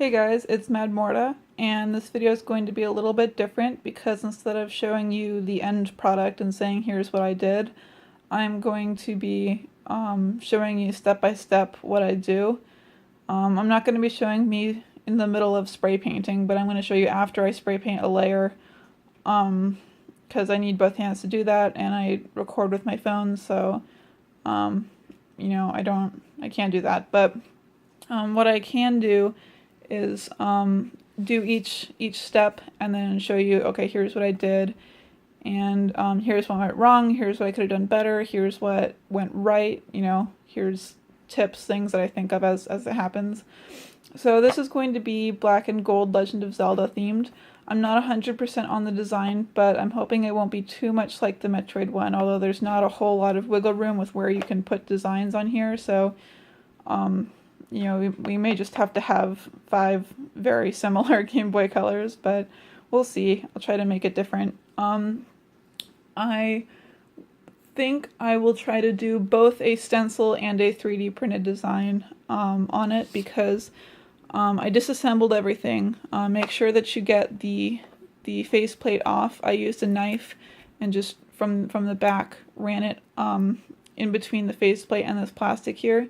Hey guys, it's Mad Morta, and this video is going to be a little bit different because instead of showing you the end product and saying here's what I did, I'm going to be showing you step by step what I do. I'm not going to be showing me in the middle of spray painting, but I'm going to show you after I spray paint a layer because I need both hands to do that, and I record with my phone, so I can't do that. But what I can do is do each step and then show you, okay, here's what I did, and here's what went wrong, here's what I could have done better, here's what went right, here's tips, things that I think of as it happens. So this is going to be black and gold Legend of Zelda themed. I'm not 100% on the design, but I'm hoping it won't be too much like the Metroid one, although there's not a whole lot of wiggle room with where you can put designs on here, so we may just have to have 5 very similar Game Boy colors, but we'll see. I'll try to make it different. I think I will try to do both a stencil and a 3D printed design on it because I disassembled everything. Make sure that you get the faceplate off. I used a knife and just from the back ran it in between the faceplate and this plastic here.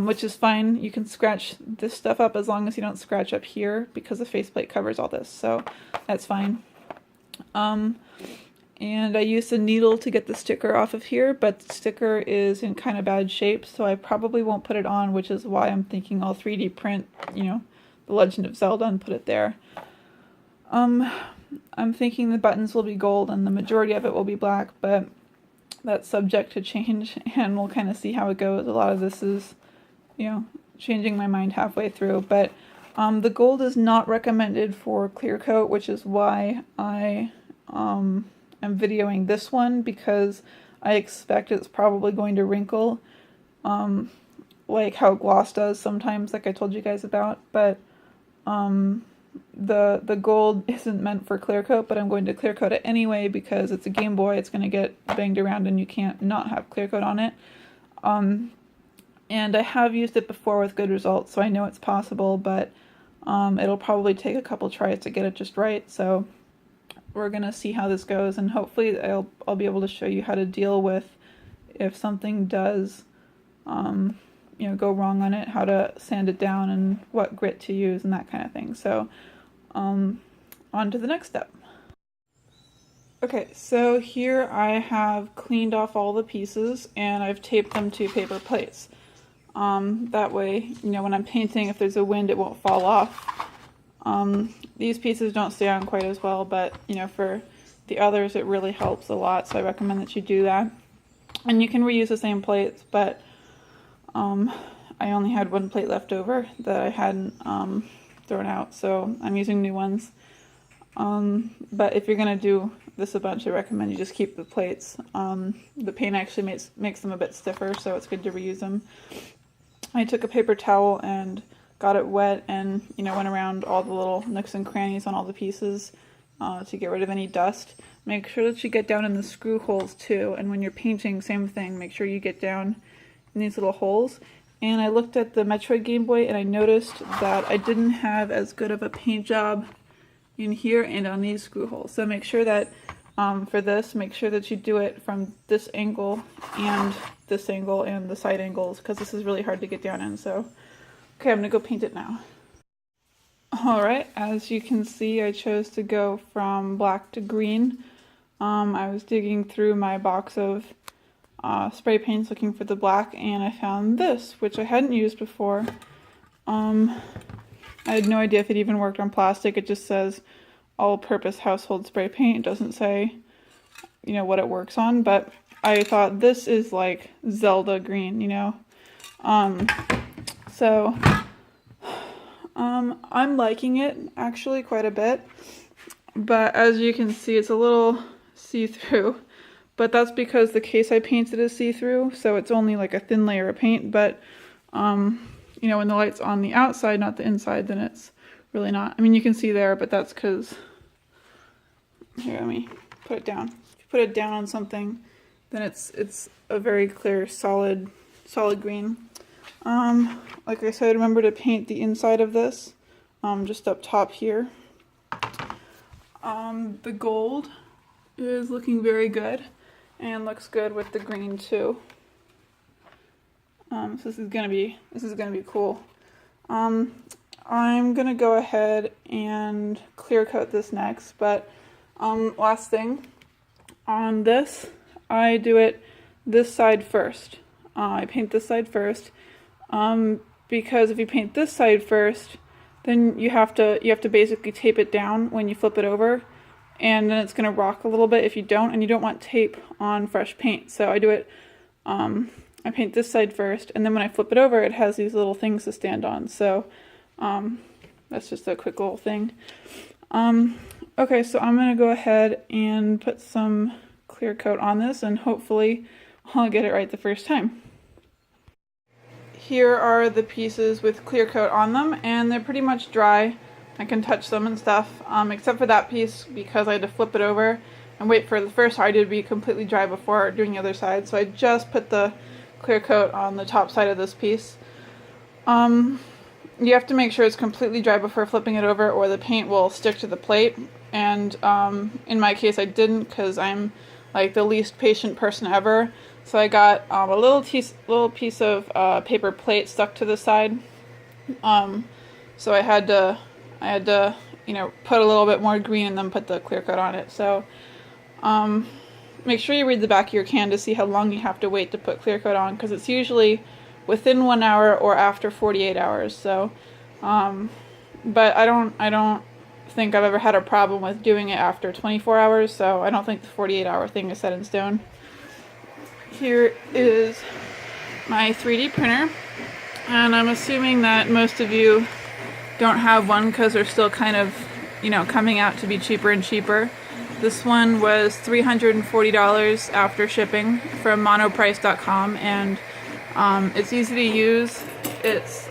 Which is fine. You can scratch this stuff up as long as you don't scratch up here because the faceplate covers all this, so that's fine. And I used a needle to get the sticker off of here, but the sticker is in kind of bad shape, so I probably won't put it on, which is why I'm thinking I'll 3D print, The Legend of Zelda and put it there. I'm thinking the buttons will be gold and the majority of it will be black, but that's subject to change, and we'll kind of see how it goes. A lot of this is changing my mind halfway through, but the gold is not recommended for clear coat, which is why I am videoing this one, because I expect it's probably going to wrinkle, like how gloss does sometimes, like I told you guys about, but the gold isn't meant for clear coat, but I'm going to clear coat it anyway because it's a Game Boy. It's going to get banged around and you can't not have clear coat on it. And I have used it before with good results, so I know it's possible, but it'll probably take a couple tries to get it just right, so we're gonna see how this goes, and hopefully I'll be able to show you how to deal with if something does go wrong on it, how to sand it down and what grit to use and that kind of thing. So on to the next step. Okay, so here I have cleaned off all the pieces and I've taped them to paper plates. That way, when I'm painting, if there's a wind, it won't fall off. These pieces don't stay on quite as well, but, for the others, it really helps a lot, so I recommend that you do that. And you can reuse the same plates, but I only had 1 plate left over that I hadn't thrown out, so I'm using new ones. But if you're going to do this a bunch, I recommend you just keep the plates. The paint actually makes them a bit stiffer, so it's good to reuse them. I took a paper towel and got it wet and, went around all the little nooks and crannies on all the pieces to get rid of any dust. Make sure that you get down in the screw holes too, and when you're painting, same thing, make sure you get down in these little holes. And I looked at the Metroid Game Boy and I noticed that I didn't have as good of a paint job in here and on these screw holes. So make sure that for this, make sure that you do it from this angle and this angle and the side angles, because this is really hard to get down in. So, okay, I'm gonna go paint it now. Alright, as you can see, I chose to go from black to green. I was digging through my box of spray paints looking for the black, and I found this, which I hadn't used before. I had no idea if it even worked on plastic. It just says all-purpose household spray paint. It doesn't say, what it works on, but I thought this is like Zelda green, So, I'm liking it actually quite a bit, but as you can see, it's a little see-through, but that's because the case I painted is see-through, so it's only like a thin layer of paint, but when the light's on the outside, not the inside, then it's really not. I mean, you can see there, but that's because, here, let me put it down. If you put it down on something, then it's a very clear, solid green. Like I said, remember to paint the inside of this just up top here. The gold is looking very good and looks good with the green too. So this is gonna be cool. I'm gonna go ahead and clear coat this next, but last thing on this, I do it this side first. I paint this side first, because if you paint this side first, then you have to basically tape it down when you flip it over, and then it's gonna rock a little bit if you don't, and you don't want tape on fresh paint. So I do it. I paint this side first, and then when I flip it over, it has these little things to stand on. So that's just a quick little thing. Okay, so I'm gonna go ahead and put some clear coat on this, and hopefully I'll get it right the first time. Here are the pieces with clear coat on them, and they're pretty much dry. I can touch them and stuff, except for that piece because I had to flip it over and wait for the first side to be completely dry before doing the other side. So I just put the clear coat on the top side of this piece. You have to make sure it's completely dry before flipping it over, or the paint will stick to the plate. And in my case, I didn't, because I'm like the least patient person ever. So I got a little piece of paper plate stuck to the side. So I had to put a little bit more green and then put the clear coat on it. So make sure you read the back of your can to see how long you have to wait to put clear coat on, because it's usually within 1 hour or after 48 hours. So, but I don't think I've ever had a problem with doing it after 24 hours. So I don't think the 48-hour thing is set in stone. Here is my 3D printer, and I'm assuming that most of you don't have one because they're still kind of, coming out to be cheaper and cheaper. This one was $340 after shipping from monoprice.com, and it's easy to use. It's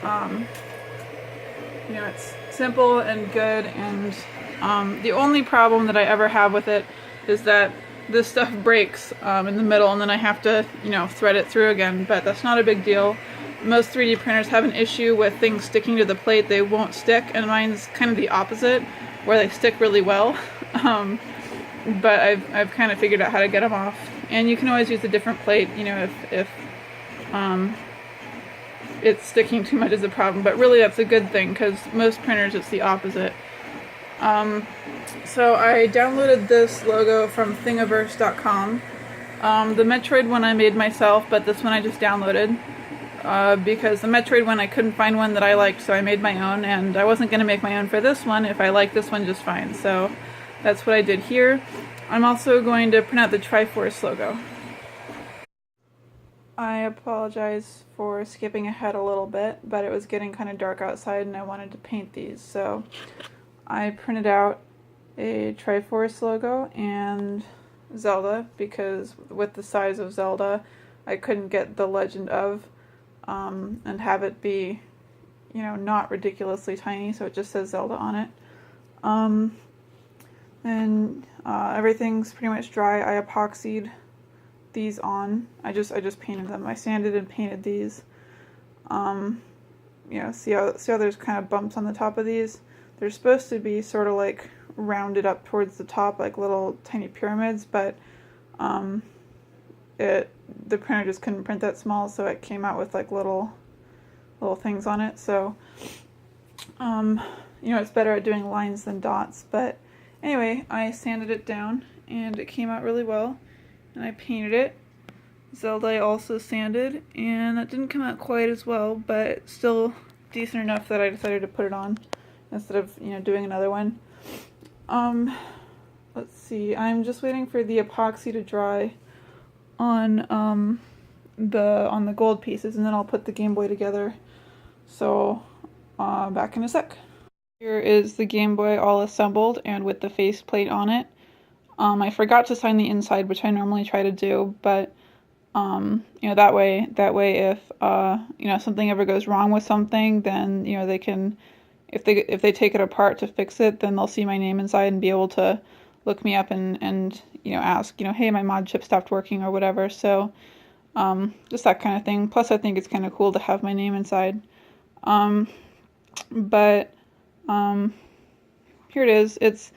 it's simple and good, and the only problem that I ever have with it is that this stuff breaks in the middle, and then I have to thread it through again, but that's not a big deal. Most 3D printers have an issue with things sticking to the plate. They won't stick, and mine's kind of the opposite, where they stick really well. But I've kind of figured out how to get them off, and you can always use a different plate, if it's sticking too much is a problem. But really, that's a good thing, because most printers it's the opposite. So I downloaded this logo from thingiverse.com. The Metroid one I made myself, but this one I just downloaded. Because the Metroid one I couldn't find one that I liked, so I made my own, and I wasn't going to make my own for this one if I liked this one just fine. So that's what I did here. I'm also going to print out the Triforce logo. I apologize for skipping ahead a little bit, but it was getting kind of dark outside and I wanted to paint these. So I printed out a Triforce logo and Zelda, because with the size of Zelda I couldn't get the Legend of and have it be not ridiculously tiny, so it just says Zelda on it. And everything's pretty much dry. I epoxied these on. I just painted them. I sanded and painted these. See how there's kind of bumps on the top of these? They're supposed to be sort of like rounded up towards the top, like little tiny pyramids, but the printer just couldn't print that small, so it came out with like little things on it. So it's better at doing lines than dots. But anyway, I sanded it down and it came out really well, and I painted it. Zelda I also sanded, and that didn't come out quite as well, but still decent enough that I decided to put it on instead of doing another one. Let's see, I'm just waiting for the epoxy to dry on the gold pieces, and then I'll put the Gameboy together. So back in a sec. Here is the Gameboy all assembled and with the faceplate on it. I forgot to sign the inside, which I normally try to do, but that way if something ever goes wrong with something, then they can, if they take it apart to fix it, then they'll see my name inside and be able to look me up and ask, hey, my mod chip stopped working or whatever. So just that kind of thing. Plus I think it's kind of cool to have my name inside. But Here it is. It's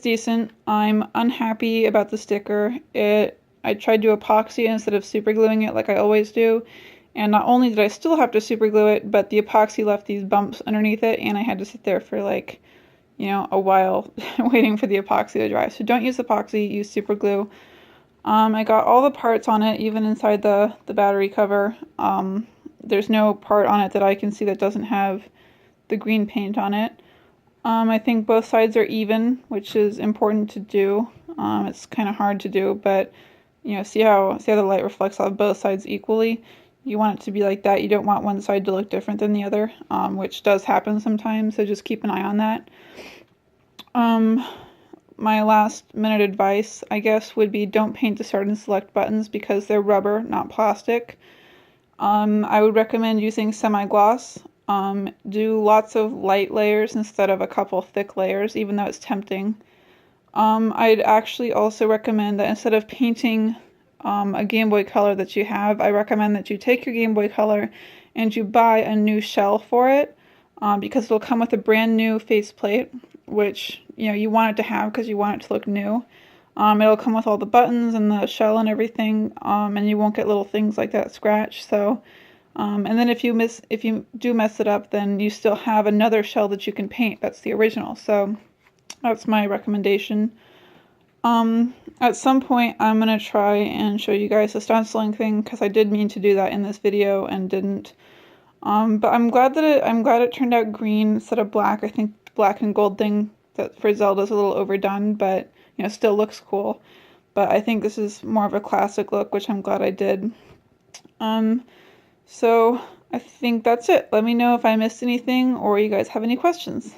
decent. I'm unhappy about the sticker. I tried to epoxy it instead of super gluing it like I always do. And not only did I still have to super glue it, but the epoxy left these bumps underneath it, and I had to sit there for like, a while waiting for the epoxy to dry. So don't use epoxy, use super glue. I got all the parts on it, even inside the battery cover. There's no part on it that I can see that doesn't have the green paint on it. I think both sides are even, which is important to do. It's kind of hard to do, but see how the light reflects off both sides equally. You want it to be like that. You don't want one side to look different than the other, which does happen sometimes, so just keep an eye on that. My last minute advice, I guess, would be don't paint the start and select buttons because they're rubber, not plastic. I would recommend using semi-gloss. Do lots of light layers instead of a couple thick layers, even though it's tempting. I'd actually also recommend that instead of painting a Game Boy Color that you have, I recommend that you take your Game Boy Color and you buy a new shell for it, because it'll come with a brand new faceplate, which you want it to have because you want it to look new. It'll come with all the buttons and the shell and everything, and you won't get little things like that scratch. So, and then if you do mess it up, then you still have another shell that you can paint. That's the original. So that's my recommendation. At some point, I'm gonna try and show you guys the stenciling thing because I did mean to do that in this video and didn't. But I'm glad it turned out green instead of black. I think black and gold thing that for Zelda's a little overdone, but still looks cool. But I think this is more of a classic look, which I'm glad I did. So I think that's it. Let me know if I missed anything or you guys have any questions.